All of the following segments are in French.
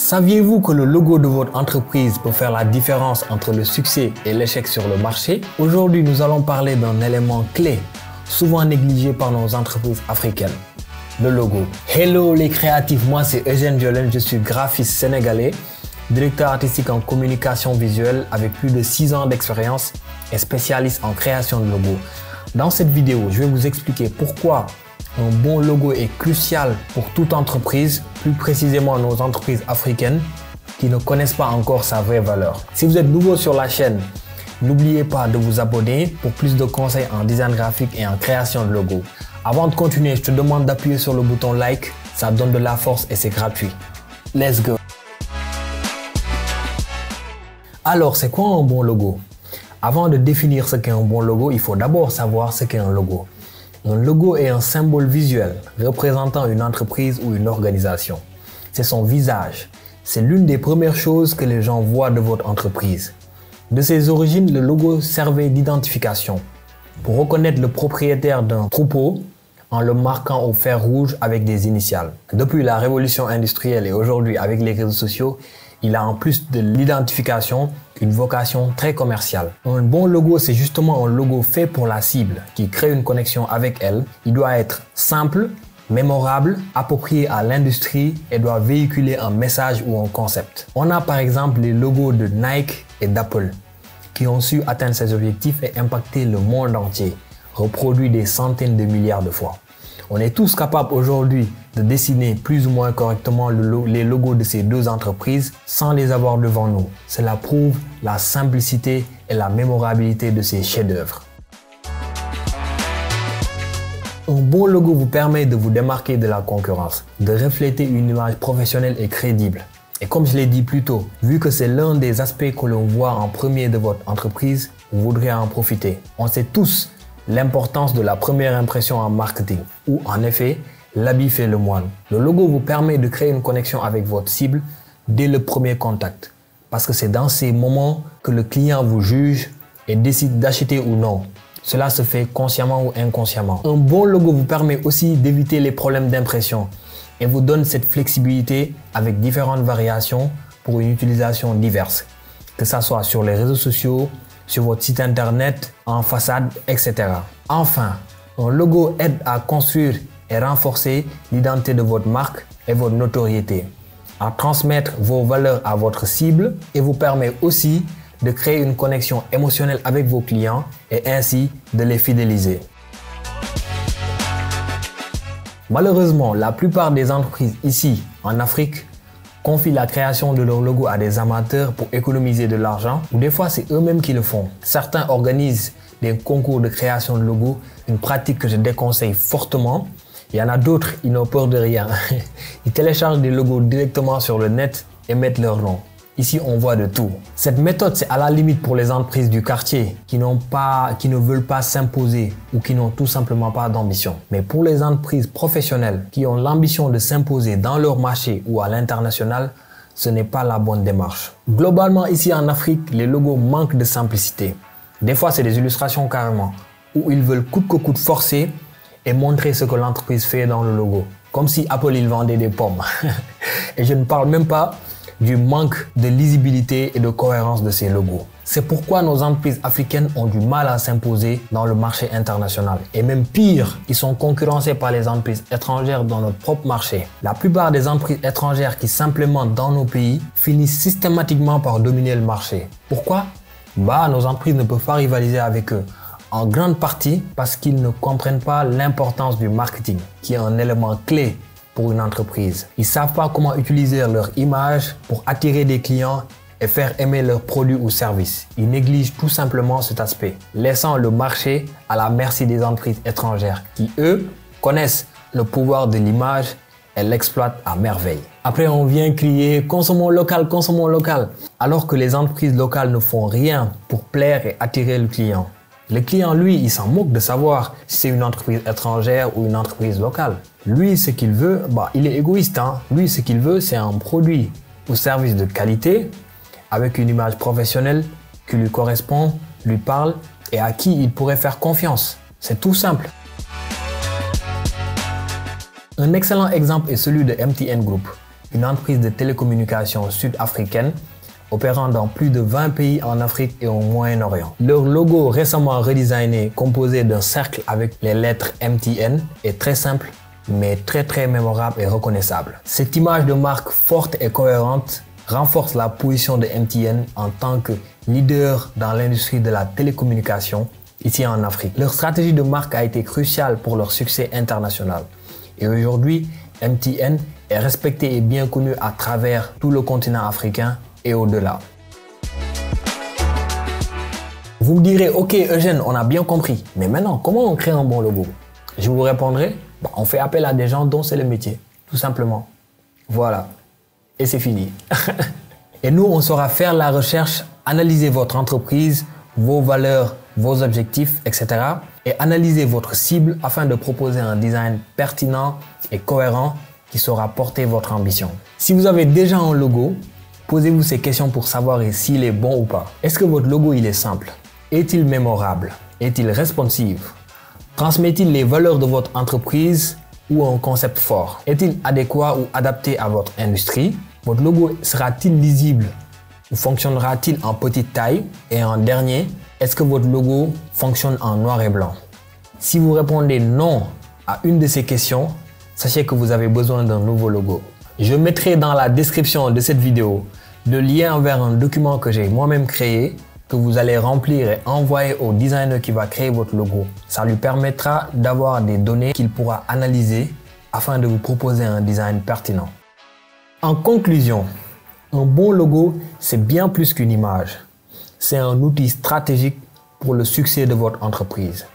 Saviez-vous que le logo de votre entreprise peut faire la différence entre le succès et l'échec sur le marché? Aujourd'hui, nous allons parler d'un élément clé, souvent négligé par nos entreprises africaines, le logo. Hello les créatifs, moi c'est Eugène Violaine, je suis graphiste sénégalais, directeur artistique en communication visuelle avec plus de 6 ans d'expérience et spécialiste en création de logos. Dans cette vidéo, je vais vous expliquer pourquoi un bon logo est crucial pour toute entreprise, plus précisément nos entreprises africaines qui ne connaissent pas encore sa vraie valeur. Si vous êtes nouveau sur la chaîne, n'oubliez pas de vous abonner pour plus de conseils en design graphique et en création de logos. Avant de continuer, je te demande d'appuyer sur le bouton like, ça donne de la force et c'est gratuit. Let's go! Alors, c'est quoi un bon logo? Avant de définir ce qu'est un bon logo, il faut d'abord savoir ce qu'est un logo. Un logo est un symbole visuel représentant une entreprise ou une organisation. C'est son visage. C'est l'une des premières choses que les gens voient de votre entreprise. De ses origines, le logo servait d'identification pour reconnaître le propriétaire d'un troupeau en le marquant au fer rouge avec des initiales. Depuis la révolution industrielle et aujourd'hui avec les réseaux sociaux, il a en plus de l'identification une vocation très commerciale. Un bon logo, c'est justement un logo fait pour la cible qui crée une connexion avec elle. Il doit être simple, mémorable, approprié à l'industrie et doit véhiculer un message ou un concept. On a par exemple les logos de Nike et d'Apple qui ont su atteindre ces objectifs et impacter le monde entier, reproduit des centaines de milliards de fois. On est tous capables aujourd'hui de dessiner plus ou moins correctement les logos de ces deux entreprises sans les avoir devant nous. Cela prouve la simplicité et la mémorabilité de ces chefs-d'œuvre. Un bon logo vous permet de vous démarquer de la concurrence, de refléter une image professionnelle et crédible. Et comme je l'ai dit plus tôt, vu que c'est l'un des aspects que l'on voit en premier de votre entreprise, vous voudrez en profiter. On sait tous l'importance de la première impression en marketing, où en effet, l'habit fait le moine. Le logo vous permet de créer une connexion avec votre cible dès le premier contact, parce que c'est dans ces moments que le client vous juge et décide d'acheter ou non. Cela se fait consciemment ou inconsciemment. Un bon logo vous permet aussi d'éviter les problèmes d'impression et vous donne cette flexibilité avec différentes variations pour une utilisation diverse, que ce soit sur les réseaux sociaux, sur votre site internet, en façade, etc. Enfin, un logo aide à construire et renforcer l'identité de votre marque et votre notoriété, à transmettre vos valeurs à votre cible et vous permet aussi de créer une connexion émotionnelle avec vos clients et ainsi de les fidéliser. Malheureusement, la plupart des entreprises ici en Afrique confient la création de leur logo à des amateurs pour économiser de l'argent ou des fois c'est eux-mêmes qui le font. Certains organisent des concours de création de logo, une pratique que je déconseille fortement. Il y en a d'autres, ils n'ont peur de rien. Ils téléchargent des logos directement sur le net et mettent leur nom. Ici, on voit de tout. Cette méthode, c'est à la limite pour les entreprises du quartier qui ne veulent pas s'imposer ou qui n'ont tout simplement pas d'ambition. Mais pour les entreprises professionnelles qui ont l'ambition de s'imposer dans leur marché ou à l'international, ce n'est pas la bonne démarche. Globalement, ici en Afrique, les logos manquent de simplicité. Des fois, c'est des illustrations carrément où ils veulent coûte que coûte forcer et montrer ce que l'entreprise fait dans le logo. Comme si Apple, il vendait des pommes. Et je ne parle même pas du manque de lisibilité et de cohérence de ces logos. C'est pourquoi nos entreprises africaines ont du mal à s'imposer dans le marché international. Et même pire, ils sont concurrencés par les entreprises étrangères dans notre propre marché. La plupart des entreprises étrangères qui s'implémentent dans nos pays finissent systématiquement par dominer le marché. Pourquoi? Nos entreprises ne peuvent pas rivaliser avec eux. En grande partie parce qu'ils ne comprennent pas l'importance du marketing, qui est un élément clé pour une entreprise. Ils ne savent pas comment utiliser leur image pour attirer des clients et faire aimer leurs produits ou services. Ils négligent tout simplement cet aspect, laissant le marché à la merci des entreprises étrangères qui, eux, connaissent le pouvoir de l'image et l'exploitent à merveille. Après, on vient crier « consommons local, consommons local », alors que les entreprises locales ne font rien pour plaire et attirer le client. Le client, lui, il s'en moque de savoir si c'est une entreprise étrangère ou une entreprise locale. Lui, ce qu'il veut, il est égoïste. Lui, ce qu'il veut, c'est un produit ou service de qualité avec une image professionnelle qui lui correspond, lui parle et à qui il pourrait faire confiance. C'est tout simple. Un excellent exemple est celui de MTN Group. une entreprise de télécommunications sud-africaine opérant dans plus de 20 pays en Afrique et au Moyen-Orient. Leur logo récemment redesigné, composé d'un cercle avec les lettres MTN, est très simple, mais très mémorable et reconnaissable. Cette image de marque forte et cohérente renforce la position de MTN en tant que leader dans l'industrie de la télécommunication ici en Afrique. Leur stratégie de marque a été cruciale pour leur succès international. Et aujourd'hui, MTN est respecté et bien connu à travers tout le continent africain et au-delà. Vous me direz, ok Eugène, on a bien compris, mais maintenant, comment on crée un bon logo? Je vous répondrai, on fait appel à des gens dont c'est le métier, tout simplement. Voilà, et c'est fini. Et nous, on saura faire la recherche, analyser votre entreprise, vos valeurs, vos objectifs, etc. et analyser votre cible afin de proposer un design pertinent et cohérent qui saura porter votre ambition. Si vous avez déjà un logo, posez-vous ces questions pour savoir s'il est bon ou pas. Est-ce que votre logo il est simple? Est-il mémorable? Est-il responsive? Transmet-il les valeurs de votre entreprise ou un concept fort? Est-il adéquat ou adapté à votre industrie? Votre logo sera-t-il lisible ou fonctionnera-t-il en petite taille? Et en dernier, est-ce que votre logo fonctionne en noir et blanc? Si vous répondez non à une de ces questions, sachez que vous avez besoin d'un nouveau logo. Je mettrai dans la description de cette vidéo le lien vers un document que j'ai moi-même créé, que vous allez remplir et envoyer au designer qui va créer votre logo. Ça lui permettra d'avoir des données qu'il pourra analyser afin de vous proposer un design pertinent. En conclusion, un bon logo, c'est bien plus qu'une image. C'est un outil stratégique pour le succès de votre entreprise.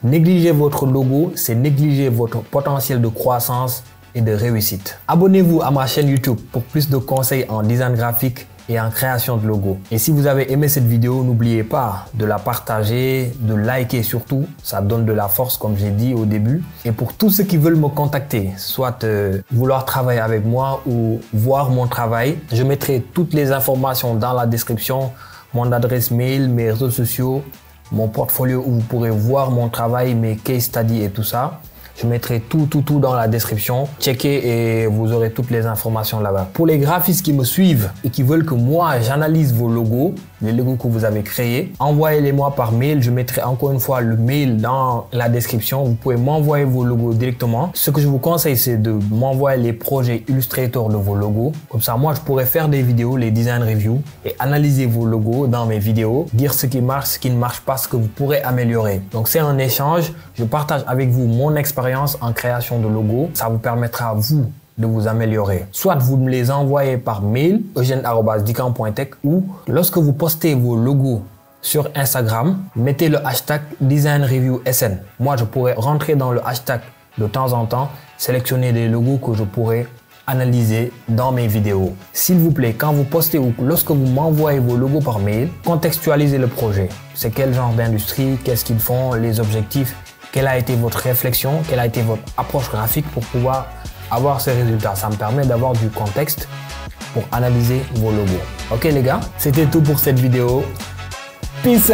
Négliger votre logo, c'est négliger votre potentiel de croissance et de réussite. Abonnez-vous à ma chaîne YouTube pour plus de conseils en design graphique et en création de logos. Et si vous avez aimé cette vidéo, n'oubliez pas de la partager, de liker surtout. Ça donne de la force comme j'ai dit au début. Et pour tous ceux qui veulent me contacter, soit vouloir travailler avec moi ou voir mon travail, je mettrai toutes les informations dans la description, mon adresse mail, mes réseaux sociaux, mon portfolio où vous pourrez voir mon travail, mes case studies et tout ça. Je mettrai tout dans la description. Checkez et vous aurez toutes les informations là-bas. Pour les graphistes qui me suivent et qui veulent que moi j'analyse vos logos, les logos que vous avez créés, envoyez-les-moi par mail. Je mettrai encore une fois le mail dans la description. Vous pouvez m'envoyer vos logos directement. Ce que je vous conseille, c'est de m'envoyer les projets Illustrator de vos logos. Comme ça, moi, je pourrais faire des vidéos, les design reviews et analyser vos logos dans mes vidéos, dire ce qui marche, ce qui ne marche pas, ce que vous pourrez améliorer. Donc, c'est un échange. Je partage avec vous mon expérience en création de logos. Ça vous permettra à vous de vous améliorer. Soit vous me les envoyez par mail, eugene@dicam.tech, ou lorsque vous postez vos logos sur Instagram, mettez le hashtag DesignReviewSN. Moi, je pourrais rentrer dans le hashtag de temps en temps, sélectionner des logos que je pourrais analyser dans mes vidéos. S'il vous plaît, quand vous postez ou lorsque vous m'envoyez vos logos par mail, contextualisez le projet. C'est quel genre d'industrie, qu'est-ce qu'ils font, les objectifs, quelle a été votre réflexion, quelle a été votre approche graphique pour pouvoir avoir ces résultats. Ça me permet d'avoir du contexte pour analyser vos logos. Ok les gars, c'était tout pour cette vidéo. Peace!